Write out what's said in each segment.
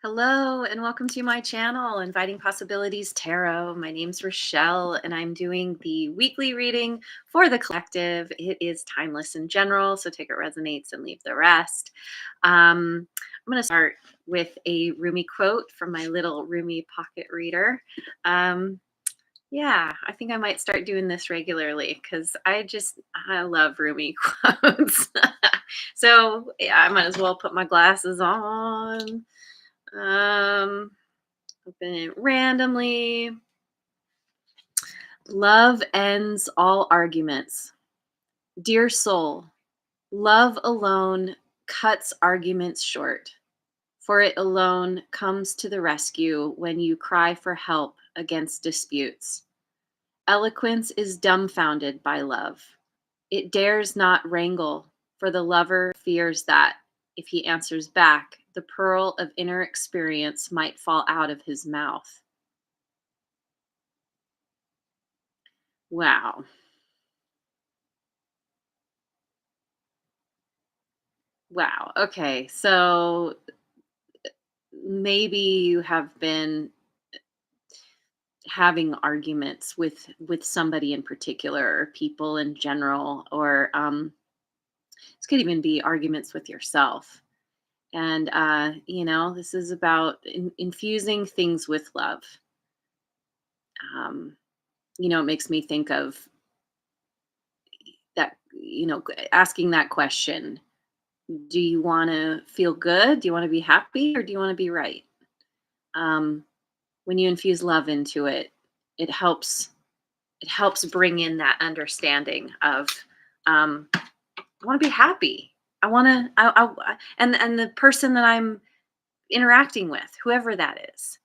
Hello and welcome to my channel, Inviting Possibilities Tarot. My name's Rochelle and I'm doing the weekly reading for the collective. It is timeless in general, so take what resonates and leave the rest. I'm going to start with a Rumi quote from my little Rumi pocket reader. Um, yeah, I think I might start doing this regularly because I love Rumi quotes. So yeah, I might as well put my glasses on. Um, Open it randomly. Love ends all arguments. Dear soul, love alone cuts arguments short, for it alone comes to the rescue when you cry for help against disputes. Eloquence is dumbfounded by love. It dares not wrangle, for the lover fears that, if he answers back, the pearl of inner experience might fall out of his mouth. Wow. Wow. Okay. So maybe you have been having arguments with somebody in particular or people in general, or this could even be arguments with yourself. And this is about infusing things with love. um it makes me think of that, asking that question. Do you want to feel good? Do you want to be happy, or do you want to be right? um when you infuse love into it, it helps bring in that understanding of, I want to be happy. I want to and the person that I'm interacting with, whoever that is,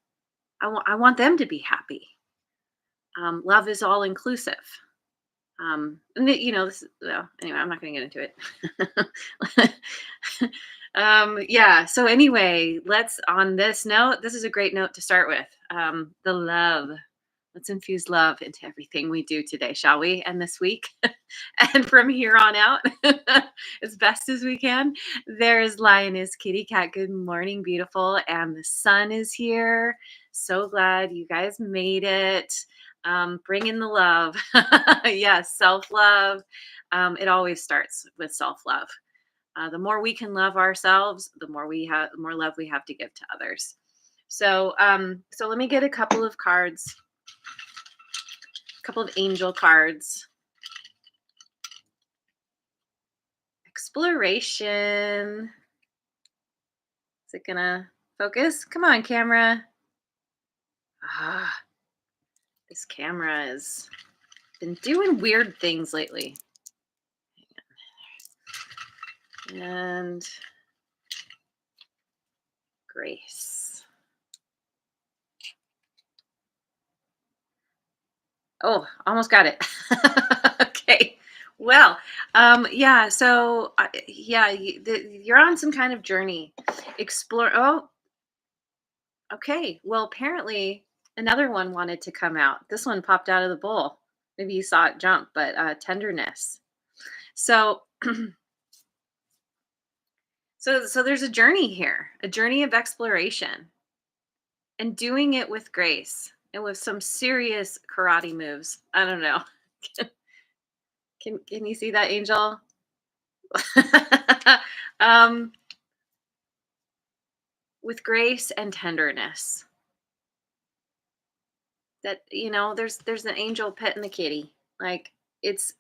I want them to be happy. Love is all inclusive. This well, anyway, I'm not going to get into it. Yeah, so anyway, let's, on this note, this is a great note to start with. The love. Let's infuse love into everything we do today, shall we? And this week, and from here on out, as best as we can. There's Lioness Kitty Cat. Good morning, beautiful. And the sun is here. So glad you guys made it. Bring in the love. Yes, self love. It always starts with self love. The more we can love ourselves, the more love we have to give to others. So let me get a couple of cards, a couple of angel cards. Exploration. Is it gonna focus? Come on, camera. Ah, this camera has been doing weird things lately. And grace. Oh, almost got it. Okay. Well, yeah. So, yeah, you're on some kind of journey. Explore. Oh, okay. Well, apparently another one wanted to come out. This one popped out of the bowl. Maybe you saw it jump, but tenderness. So, so there's a journey here, a journey of exploration, and doing it with grace and with some serious karate moves. I don't know. Can you see that, Angel? um, with grace and tenderness. That, there's an angel petting the kitty. Like, it's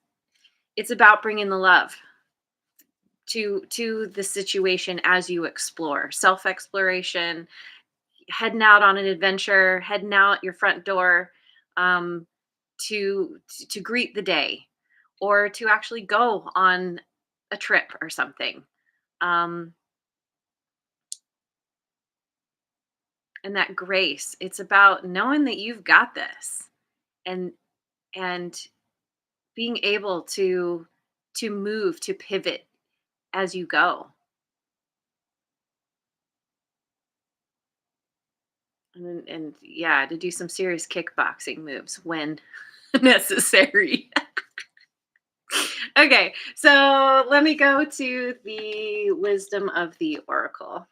it's about bringing the love to the situation as you explore, self exploration, heading out on an adventure, heading out your front door, um, to greet the day, or to actually go on a trip or something. Um, and that grace, it's about knowing that you've got this, and and being able to move, to pivot as you go. And yeah, to do some serious kickboxing moves when necessary. Okay, so let me go to the wisdom of the oracle.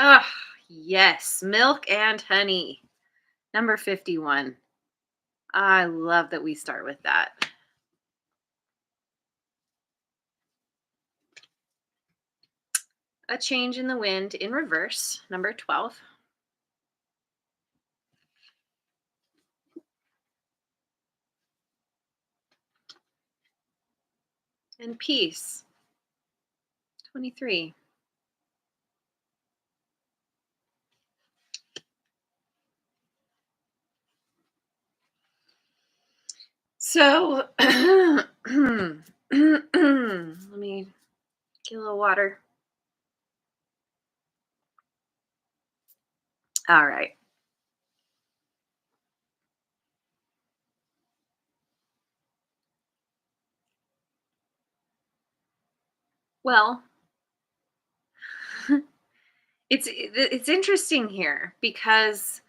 Oh, yes, milk and honey. Number 51. I love that we start with that. A change in the wind in reverse. Number 12. And peace. 23. So, let me get a little water. All right. Well, it's interesting here because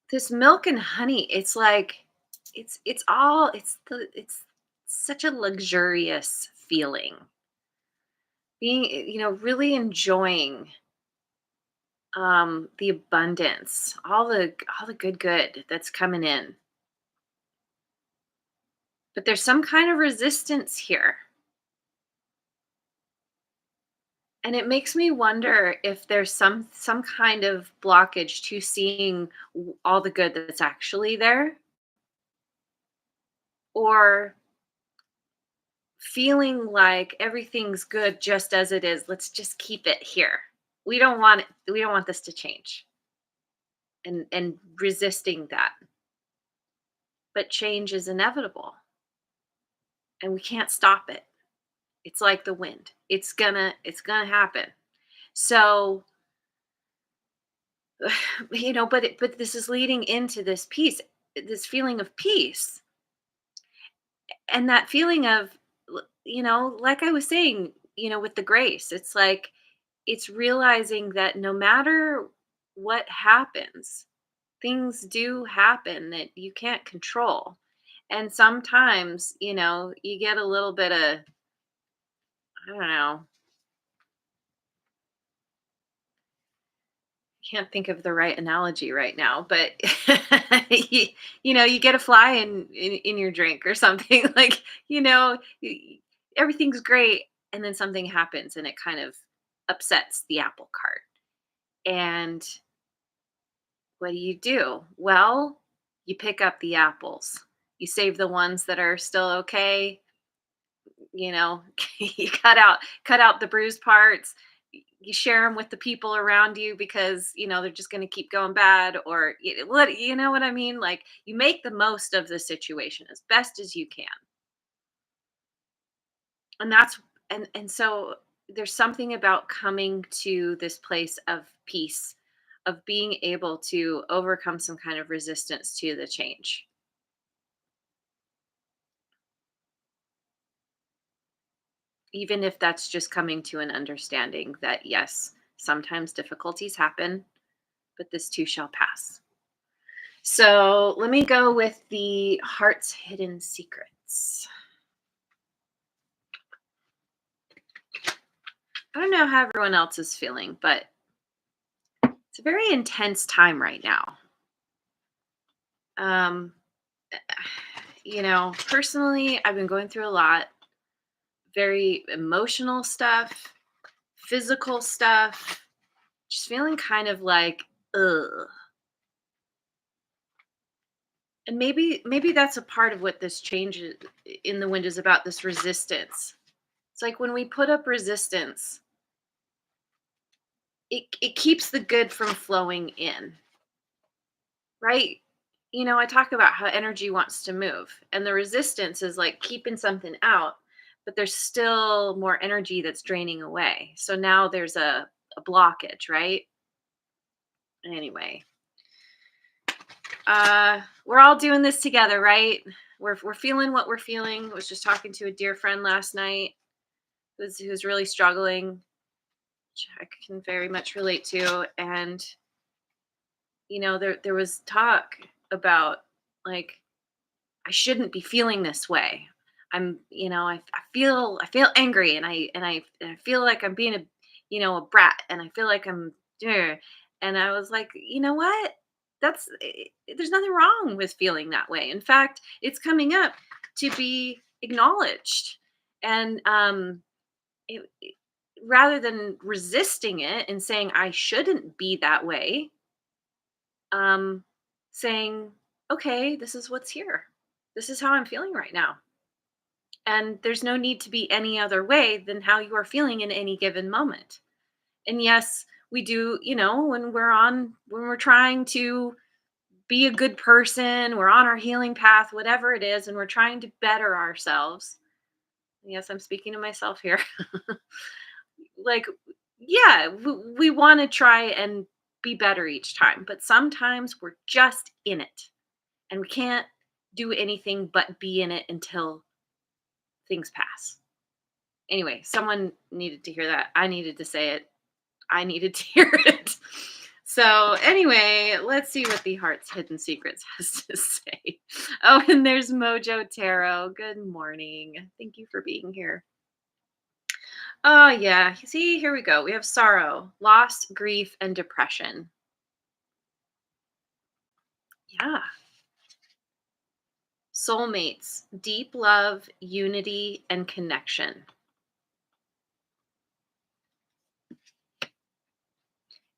this milk and honey, it's like it's all it's such a luxurious feeling. Being, really enjoying the abundance, all the good that's coming in. But there's some kind of resistance here. And it makes me wonder if there's some kind of blockage to seeing all the good that's actually there, or feeling like everything's good just as it is. Let's just keep it here. We don't want this to change. And resisting that. But change is inevitable and we can't stop it. It's like the wind. It's gonna happen. So, but this is leading into this peace, this feeling of peace. And that feeling of, like I was saying, with the grace, it's like it's realizing that no matter what happens, things do happen that you can't control. And sometimes, you get a little bit of, I don't know, can't think of the right analogy right now, but you, you get a fly in your drink or something. Like, everything's great, and then something happens and it kind of upsets the apple cart. And what do? Well, you pick up the apples. You save the ones that are still okay. You know, you cut out the bruised parts. You share them with the people around you because they're just going to keep going bad, or what you know what I mean. Like, you make the most of the situation as best as you can, and so there's something about coming to this place of peace, of being able to overcome some kind of resistance to the change, even if that's just coming to an understanding that yes, sometimes difficulties happen, but this too shall pass. So let me go with the heart's hidden secrets. I don't know how everyone else is feeling, but it's a very intense time right now. Um, personally, I've been going through a lot, very emotional stuff, physical stuff, just feeling kind of like, ugh. And maybe that's a part of what this change in the wind is about, this resistance. It's like when we put up resistance, it keeps the good from flowing in, right? I talk about how energy wants to move, and the resistance is like keeping something out, but there's still more energy that's draining away. So now there's a blockage, right? Anyway, we're all doing this together, right? We're feeling what we're feeling. I was just talking to a dear friend last night who's really struggling, which I can very much relate to. And there was talk about, like, I shouldn't be feeling this way. I feel angry, and I feel like I'm being a brat and I feel like I'm and I was like, you know what? There's nothing wrong with feeling that way. In fact, it's coming up to be acknowledged. And rather than resisting it and saying I shouldn't be that way, um, saying, okay, this is what's here. This is how I'm feeling right now. And there's no need to be any other way than how you are feeling in any given moment. And yes, we do, when we're trying to be a good person, we're on our healing path, whatever it is, and we're trying to better ourselves. Yes, I'm speaking to myself here. Like, yeah, we want to try and be better each time, but sometimes we're just in it and we can't do anything but be in it until things pass. Anyway, someone needed to hear that. I needed to say it. I needed to hear it. So, anyway, let's see what the Heart's Hidden Secrets has to say. Oh, and there's Mojo Tarot. Good morning. Thank you for being here. Oh, yeah. See, here we go. We have sorrow, loss, grief, and depression. Yeah. Soulmates, deep love, unity, and connection.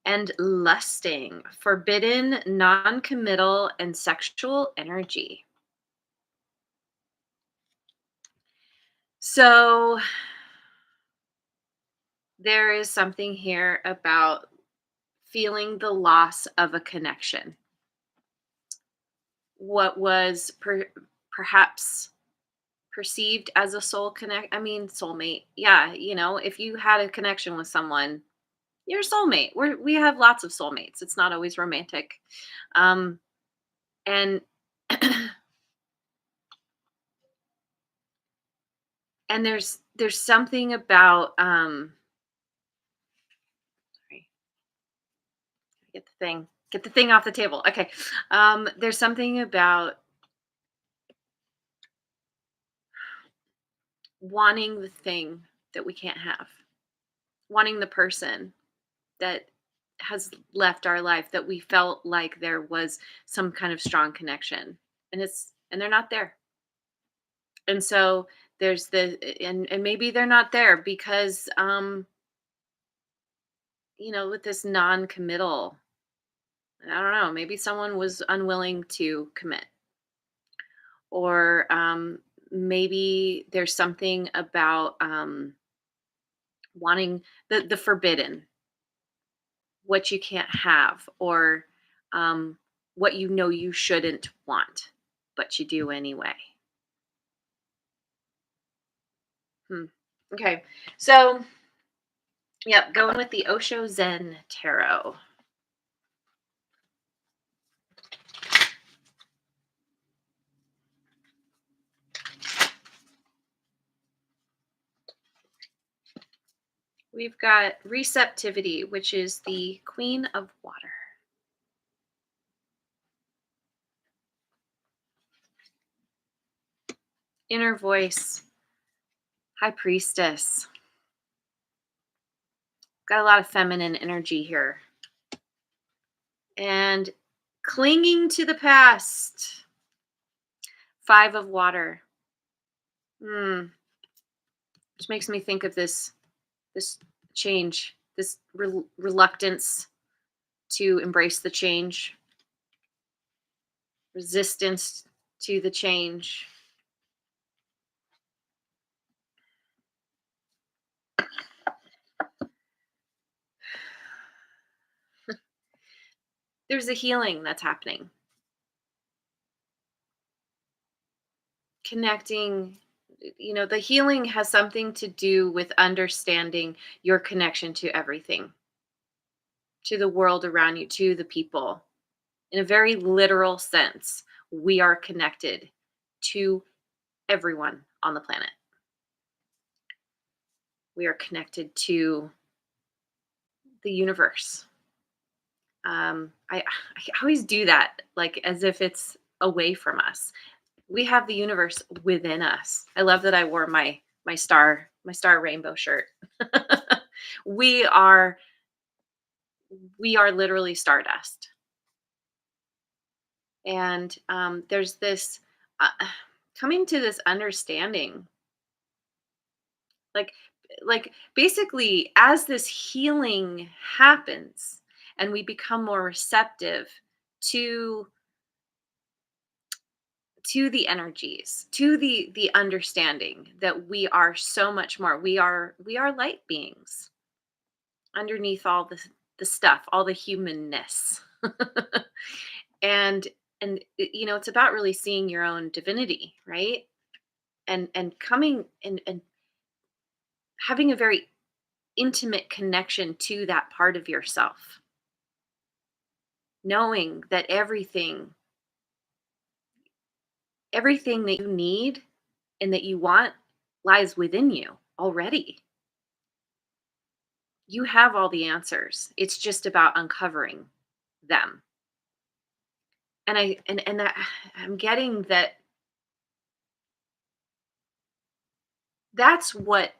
And lusting, forbidden, non committal, and sexual energy. So, there is something here about feeling the loss of a connection. What was perhaps perceived as a soulmate. Yeah, if you had a connection with someone, your soulmate. We have lots of soulmates. It's not always romantic. Um and and there's something about sorry, get the thing off the table. Okay. There's something about wanting the thing that we can't have, wanting the person that has left our life that we felt like there was some kind of strong connection, and they're not there. And so there's and maybe they're not there because with this non-committal, I don't know, maybe someone was unwilling to commit, or maybe there's something about wanting the forbidden, what you can't have, or what you shouldn't want, but you do anyway. Hmm. Okay, so yep, going with the Osho Zen Tarot. We've got receptivity, which is the Queen of Water. Inner voice, High Priestess. Got a lot of feminine energy here. And clinging to the past, Five of Water. Which makes me think of this change, this reluctance to embrace the change, resistance to the change. There's a healing that's happening. Connecting, the healing has something to do with understanding your connection to everything, to the world around you, to the people. In a very literal sense, we are connected to everyone on the planet. We are connected to the universe. I always do that, like as if it's away from us. We have the universe within us. I love that I wore my star rainbow shirt. We are we are literally stardust. And there's this uh, coming to this understanding, like basically as this healing happens and we become more receptive to the energies, to the understanding that we are so much more. We are light beings underneath all the stuff, all the humanness. and it's about really seeing your own divinity, right? And coming and having a very intimate connection to that part of yourself, knowing that everything that you need and that you want lies within you already. You have all the answers. It's just about uncovering them. And that I'm getting that that's what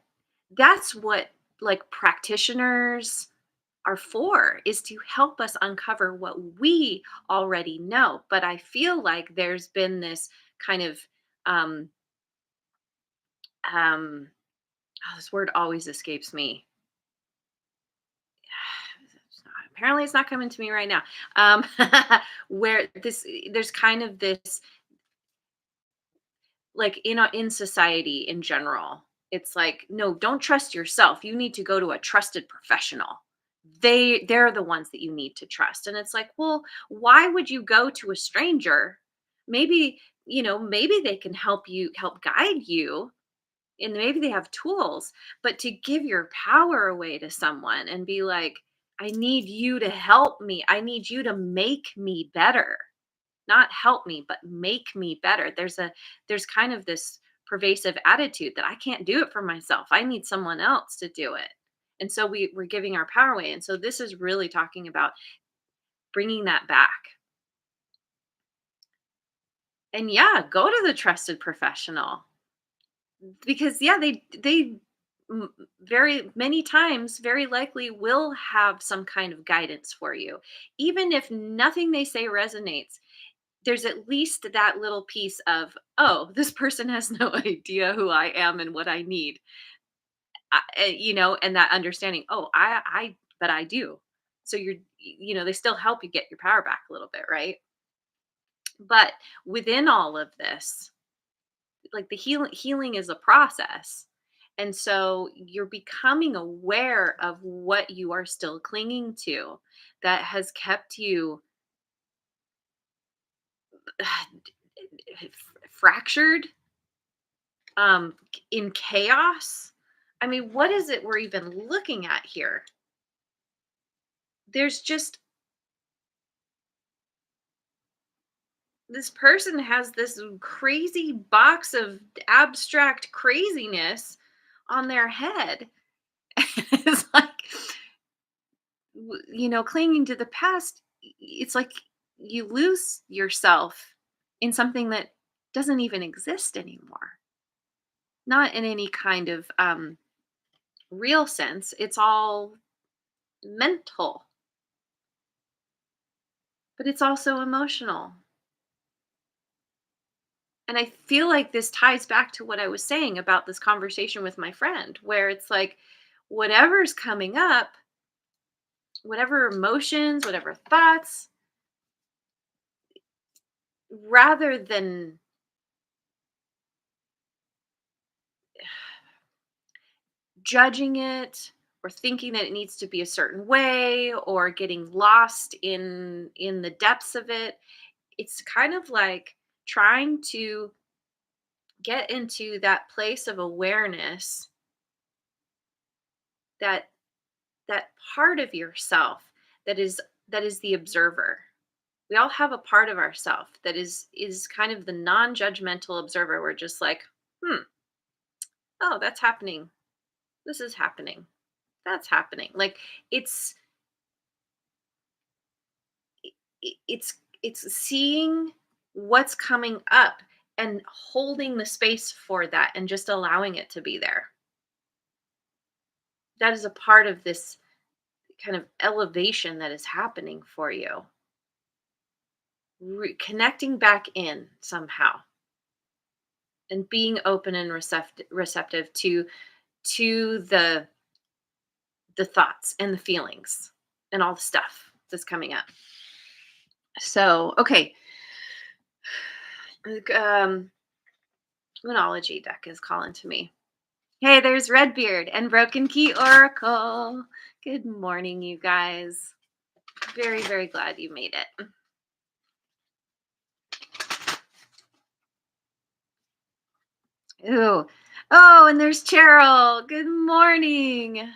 that's what like practitioners are for, is to help us uncover what we already know. But I feel like there's been this kind of um um this word always escapes me. Apparently it's not coming to me right now. um where this there's kind of this, like, in society in general, it's like, no, don't trust yourself, you need to go to a trusted professional. They're the ones that you need to trust. And it's like, well, why would you go to a stranger? Maybe, maybe they can help guide you, and maybe they have tools. But to give your power away to someone and be like, I need you to help me, I need you to make me better, not help me, but make me better. There's kind of this pervasive attitude that I can't do it for myself, I need someone else to do it. And so we're giving our power away. And so this is really talking about bringing that back. And yeah, go to the trusted professional, because yeah, they very many times very likely will have some kind of guidance for you. Even if nothing they say resonates, there's at least that little piece of, oh, this person has no idea who I am and what I need. And that understanding, oh, but I do. So they still help you get your power back a little bit, right? But within all of this, like, the healing is a process. And so you're becoming aware of what you are still clinging to that has kept you fractured, in chaos. I mean, what is it we're even looking at here? There's just, this person has this crazy box of abstract craziness on their head. It's like, clinging to the past, it's like you lose yourself in something that doesn't even exist anymore. Not in any kind of real sense. It's all mental, but it's also emotional. And I feel like this ties back to what I was saying about this conversation with my friend, where it's like, whatever's coming up, whatever emotions, whatever thoughts, rather than judging it or thinking that it needs to be a certain way or getting lost in the depths of it, it's kind of like trying to get into that place of awareness, that that part of yourself that is the observer. We all have a part of ourself that is kind of the non-judgmental observer. We're just like, hmm, oh, that's happening, this is happening, that's happening. Like, it's it's seeing what's coming up and holding the space for that and just allowing it to be there. That is a part of this kind of elevation that is happening for you. Connecting back in somehow and being open and receptive to the thoughts and the feelings and all the stuff that's coming up. So, okay, um, Monology deck is calling to me. Hey, there's Redbeard and Broken Key Oracle. Good morning, you guys. Very, very glad you made it. Ooh. Oh, and there's Cheryl. Good morning.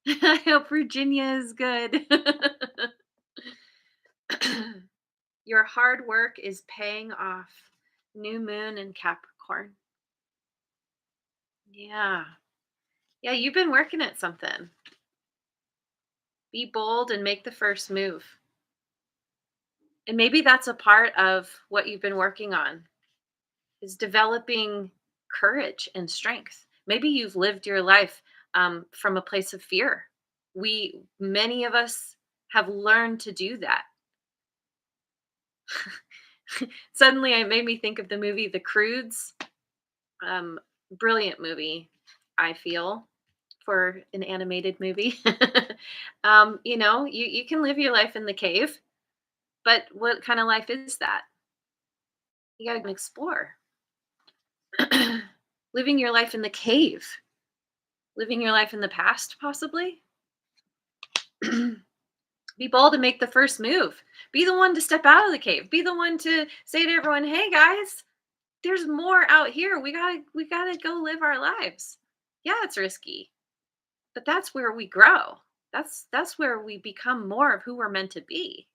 I hope Virginia is good. Your hard work is paying off. New moon and Capricorn. Yeah. Yeah, you've been working at something. Be bold and make the first move. And maybe that's a part of what you've been working on is developing courage and strength. Maybe you've lived your life from a place of fear. Many of us have learned to do that. Suddenly, it made me think of the movie The Croods. Um, Brilliant movie, I feel, for an animated movie. You can live your life in the cave, but what kind of life is that? You got to explore. Living your life in the cave, living your life in the past, possibly. Be bold and make the first move. Be the one to step out of the cave. Be the one to say to everyone, "Hey guys, there's more out here. We gotta go live our lives." Yeah, it's risky, but that's where we grow. That's where we become more of who we're meant to be.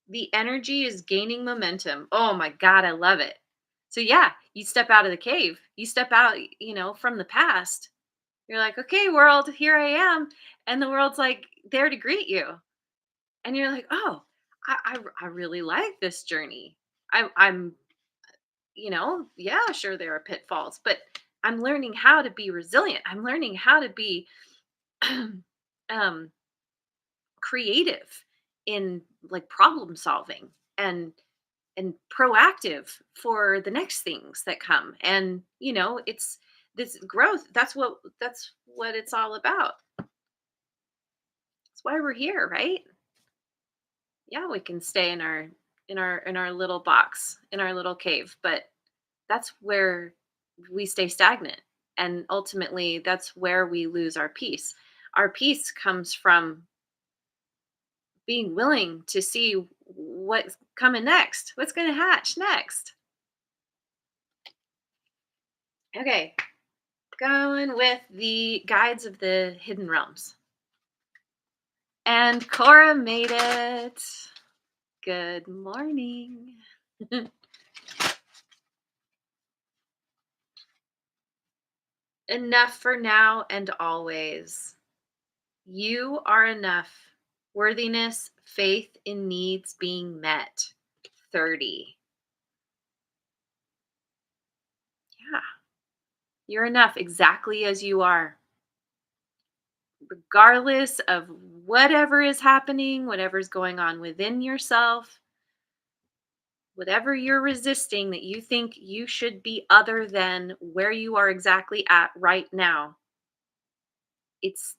The energy is gaining momentum. Oh my god, I love it. So yeah, you step out of the cave. You step out, from the past. You're like, "Okay, world, here I am." And the world's like there to greet you. And you're like, "Oh, I really like this journey. I'm, yeah, sure there are pitfalls, but I'm learning how to be resilient. I'm learning how to be um creative in like problem solving and proactive for the next things that come. And it's this growth. That's what it's all about. That's why we're here, right? Yeah, we can stay in our little box, in our little cave, but that's where we stay stagnant, and ultimately that's where we lose our peace. Our peace comes from being willing to see what's coming next, what's going to hatch next. Okay, going with the guides of the hidden realms. And Cora made it. Good morning. Enough for now and always. You are enough. Worthiness, faith in needs being met. 30. Yeah, you're enough exactly as you are. Regardless of whatever is happening, whatever's going on within yourself, whatever you're resisting that you think you should be other than where you are exactly at right now, it's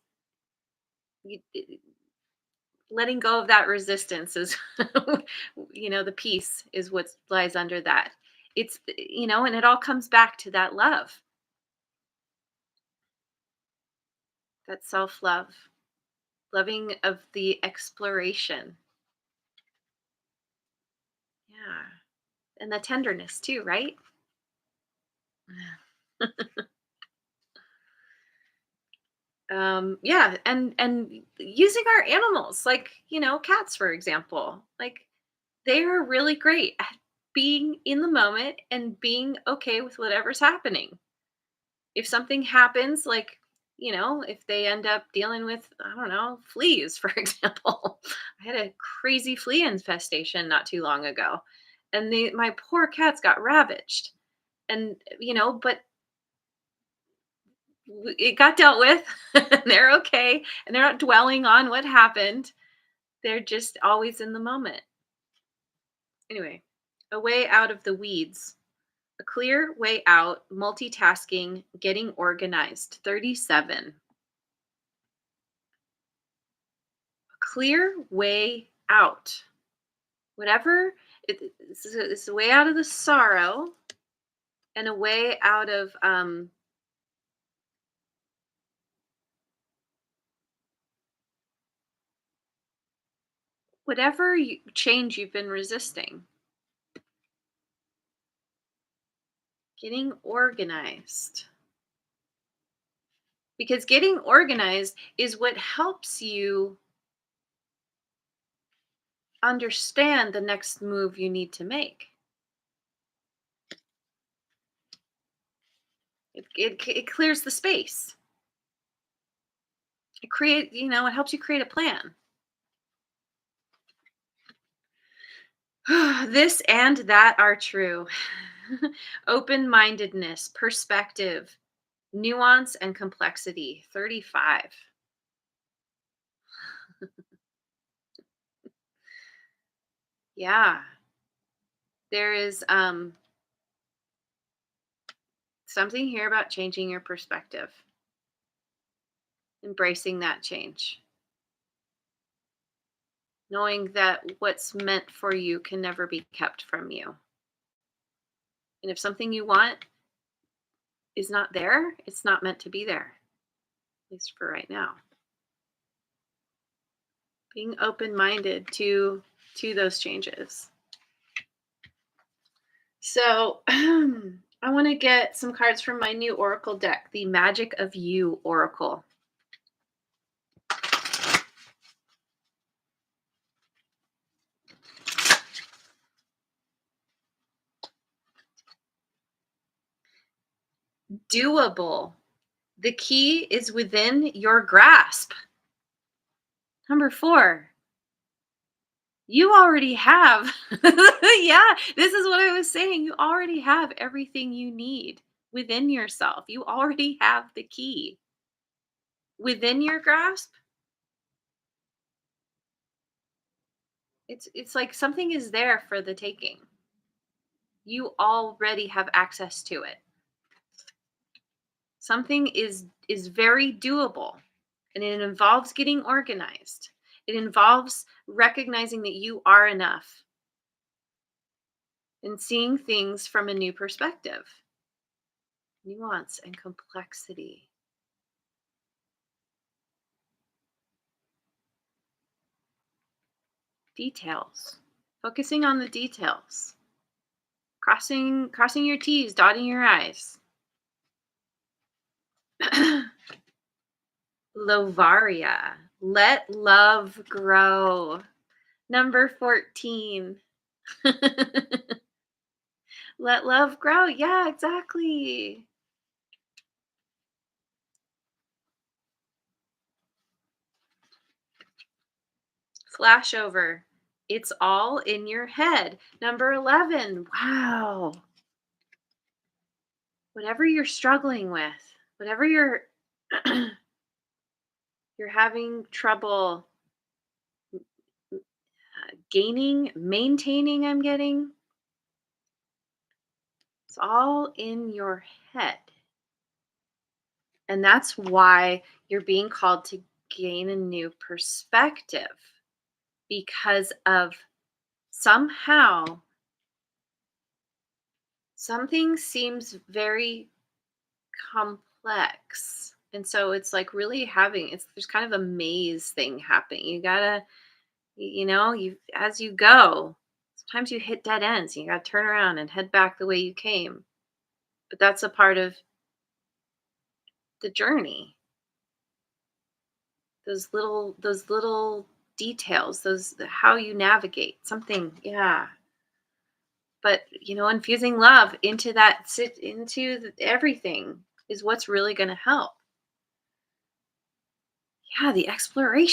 letting go of that resistance is the peace is what lies under that. And it all comes back to that love, that self-love, loving of the exploration. Yeah, and the tenderness too, right? Yeah, and using our animals, like cats for example, like they are really great at being in the moment and being okay with whatever's happening. If something happens, like, if they end up dealing with, I don't know, fleas, for example. I had a crazy flea infestation not too long ago, and my poor cats got ravaged. And, but It got dealt with. And they're okay, and they're not dwelling on what happened. They're just always in the moment. Anyway, a way out of the weeds. A clear way out, multitasking, getting organized. 37. A clear way out. Whatever, it's a way out of the sorrow and a way out of whatever change you've been resisting. Getting organized. Because getting organized is what helps you understand the next move you need to make. It clears the space. It helps you create a plan. This and that are true. Open mindedness, perspective, nuance, and complexity. 35. Yeah. There is something here about changing your perspective, embracing that change, knowing that what's meant for you can never be kept from you. And if something you want is not there, it's not meant to be there, at least for right now. Being open-minded to those changes. So, I want to get some cards from my new Oracle deck, the Magic of You Oracle. Doable. The key is within your grasp. Number 4. You already have. Yeah, this is what I was saying. You already have everything you need within yourself. You already have the key within your grasp. It's like something is there for the taking. You already have access to it. Something is very doable, and it involves getting organized. It involves recognizing that you are enough and seeing things from a new perspective. Nuance and complexity. Details. Focusing on the details. Crossing your T's, dotting your I's. Lovaria. Let love grow. Number 14. Let love grow. Yeah, exactly. Flashover. It's all in your head. Number 11. Wow. Whatever you're struggling with, whatever you're you're having trouble gaining, maintaining, I'm getting, it's all in your head. And that's why you're being called to gain a new perspective, because of somehow something seems very complex. And so it's like really there's kind of a maze thing happening. You gotta, you as you go, sometimes you hit dead ends and you gotta turn around and head back the way you came. But that's a part of the journey. Those little details, those how you navigate something, yeah. But infusing love into everything is what's really going to help. Yeah, the exploring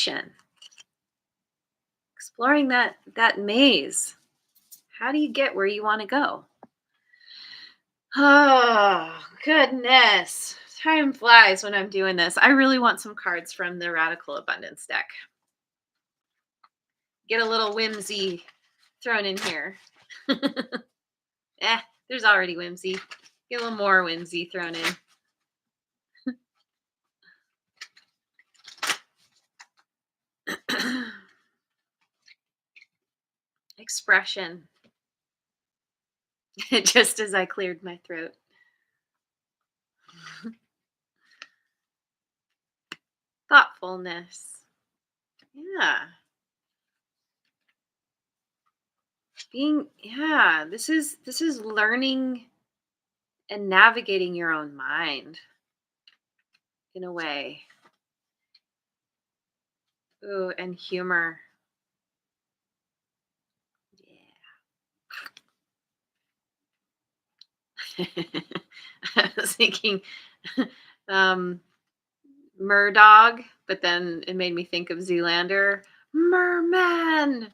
that maze. How do you get where you want to go? Oh goodness. Time flies when I'm doing this. I really want some cards from the Radical Abundance deck. Get a little whimsy thrown in here. There's already whimsy. Get a little more whimsy thrown in. Expression. Just as I cleared my throat. Thoughtfulness. Yeah. This is learning and navigating your own mind in a way. Ooh, and humor. Yeah. I was thinking um Murdog, but then it made me think of Zoolander. Merman!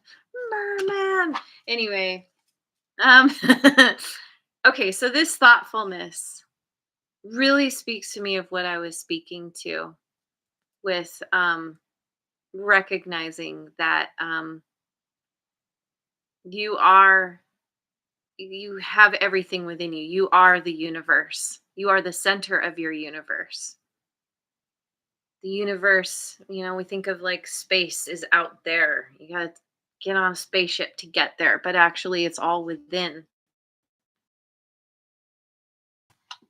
Merman! Anyway, um okay, so this thoughtfulness really speaks to me of what I was speaking to with recognizing that you are you have everything within you. You are the universe. You are the center of your universe. The universe, we think of like space is out there. You got to get on a spaceship to get there, but actually it's all within.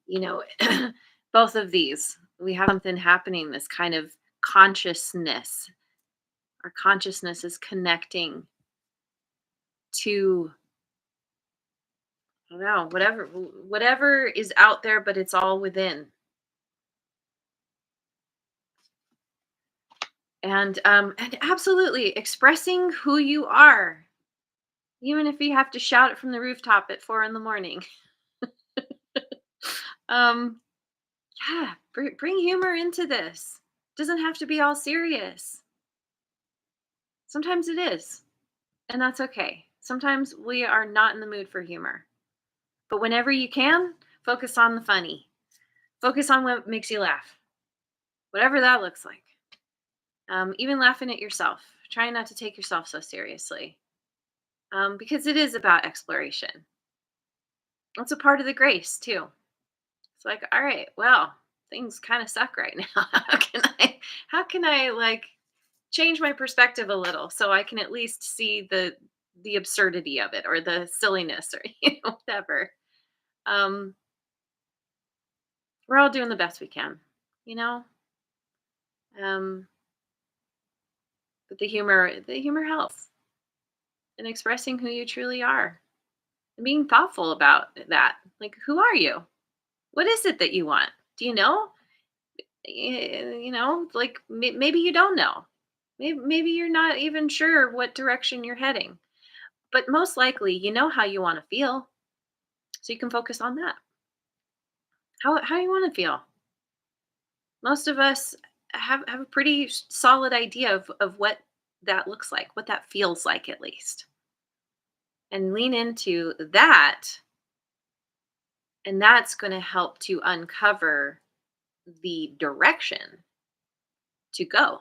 You know, both of these. We have something happening, this kind of consciousness. Our consciousness is connecting to, I don't know, whatever is out there, but it's all within. And absolutely expressing who you are, even if you have to shout it from the rooftop at 4 a.m. um yeah, bring humor into this. Doesn't have to be all serious. Sometimes it is, and that's okay. Sometimes we are not in the mood for humor, but whenever you can, focus on the funny. Focus on what makes you laugh, whatever that looks like. Even laughing at yourself. Try not to take yourself so seriously, because it is about exploration. That's a part of the grace too. It's like, all right, well, things kind of suck right now. How can I like change my perspective a little so I can at least see the absurdity of it or the silliness or whatever. Um, we're all doing the best we can, you know. Um, but the humor helps in expressing who you truly are and being thoughtful about that. Like, who are you? What is it that you want? Do you know? Like maybe you don't know. Maybe you're not even sure what direction you're heading. But most likely, you know how you want to feel, so you can focus on that. How you want to feel. Most of us have a pretty solid idea of what that looks like, what that feels like at least. And lean into that, and that's going to help to uncover the direction to go.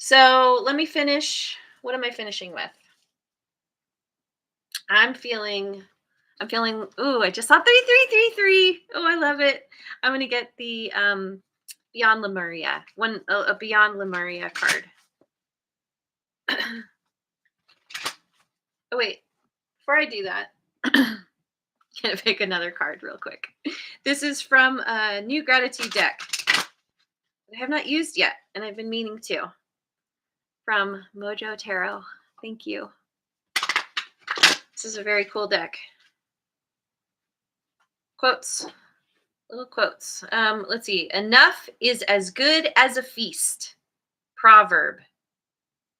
So let me finish. What am I finishing with? I'm feeling ooh, I just saw 3333. Oh, I love it. I'm gonna get the Beyond Lemuria. A Beyond Lemuria card. Oh wait, before I do that, gonna pick another card real quick. This is from a new gratitude deck that I have not used yet, and I've been meaning to. From Mojo Tarot. Thank you. This is a very cool deck. Quotes. Little quotes. Let's see. Enough is as good as a feast. Proverb.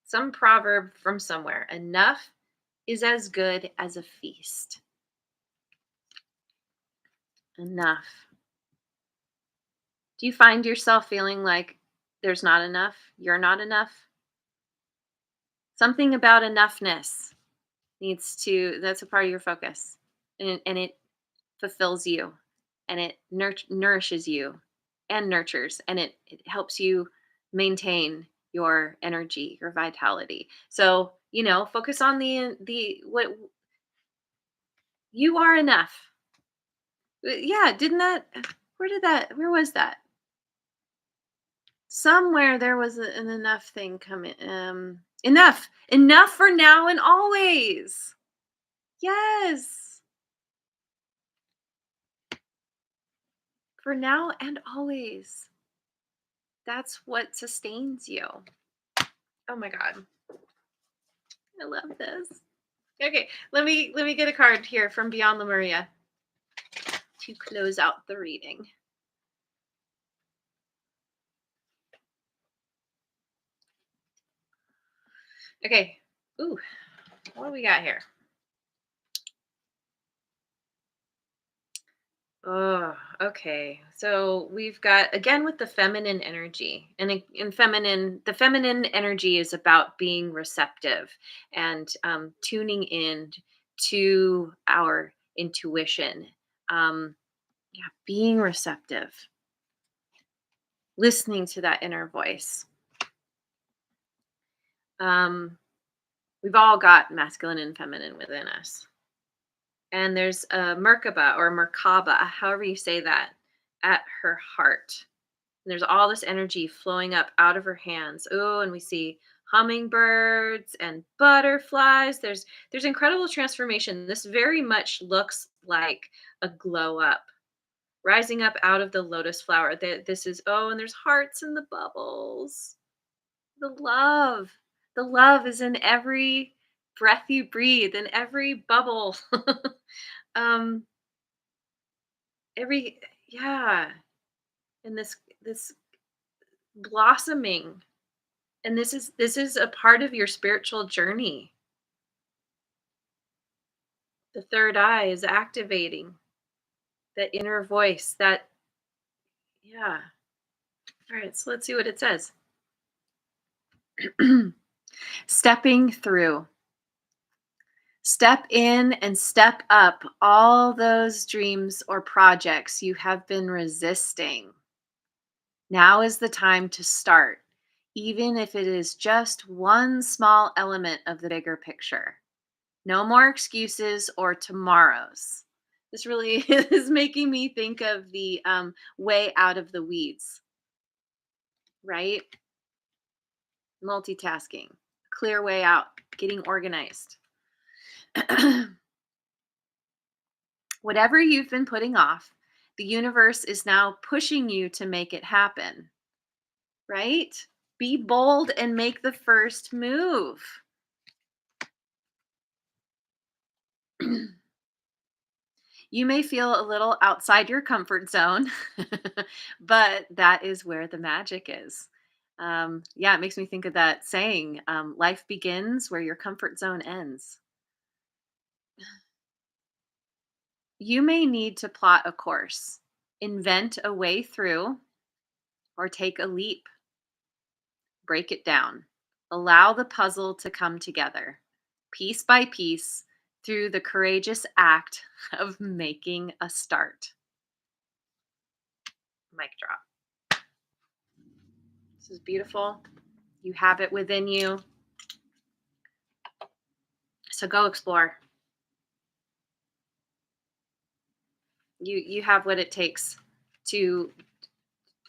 Some proverb from somewhere. Enough is as good as a feast. Enough. Do you find yourself feeling like there's not enough? You're not enough? Something about enoughness that's a part of your focus. And it fulfills you and it nourishes you and nurtures, and it helps you maintain your energy, your vitality. So, focus on the what you are enough. Yeah, didn't that where was that? Somewhere there was an enough thing coming. Enough for now and always. Yes, for now and always. That's what sustains you. Oh my god, I love this. Okay, let me get a card here from Beyond La Maria to close out the reading. Okay. Ooh, what do we got here? Oh, okay. So we've got again with the feminine energy, and the feminine energy is about being receptive and tuning in to our intuition. Yeah, being receptive, listening to that inner voice. Um, we've all got masculine and feminine within us, and there's a Merkaba or Merkaba, however you say that, at her heart. There's all this energy flowing up out of her hands. Oh, and we see hummingbirds and butterflies. There's incredible transformation. This very much looks like a glow up, rising up out of the lotus flower. This is and there's hearts in the bubbles. The love. The love is in every breath you breathe, in every bubble. um every yeah, and this blossoming. And this is a part of your spiritual journey. The third eye is activating that inner voice, that yeah. All right, so let's see what it says. Stepping through. Step in and step up all those dreams or projects you have been resisting. Now is the time to start, even if it is just one small element of the bigger picture. No more excuses or tomorrows. This really is making me think of the way out of the weeds, right? Multitasking, clear way out, getting organized. Whatever you've been putting off, the universe is now pushing you to make it happen, right? Be bold and make the first move. You may feel a little outside your comfort zone, but that is where the magic is. Yeah, it makes me think of that saying, life begins where your comfort zone ends. You may need to plot a course, invent a way through, or take a leap. Break it down. Allow the puzzle to come together, piece by piece, through the courageous act of making a start. Mic drop. This is beautiful. You have it within you. So go explore. You have what it takes to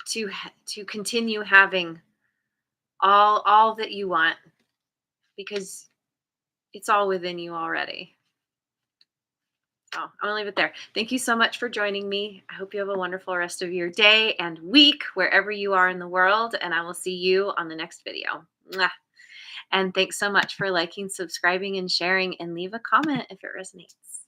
to continue having all that you want, because it's all within you already. So I'm gonna leave it there. Thank you so much for joining me. I hope you have a wonderful rest of your day and week wherever you are in the world, and I will see you on the next video. Mwah. And thanks so much for liking, subscribing, and sharing, and leave a comment if it resonates.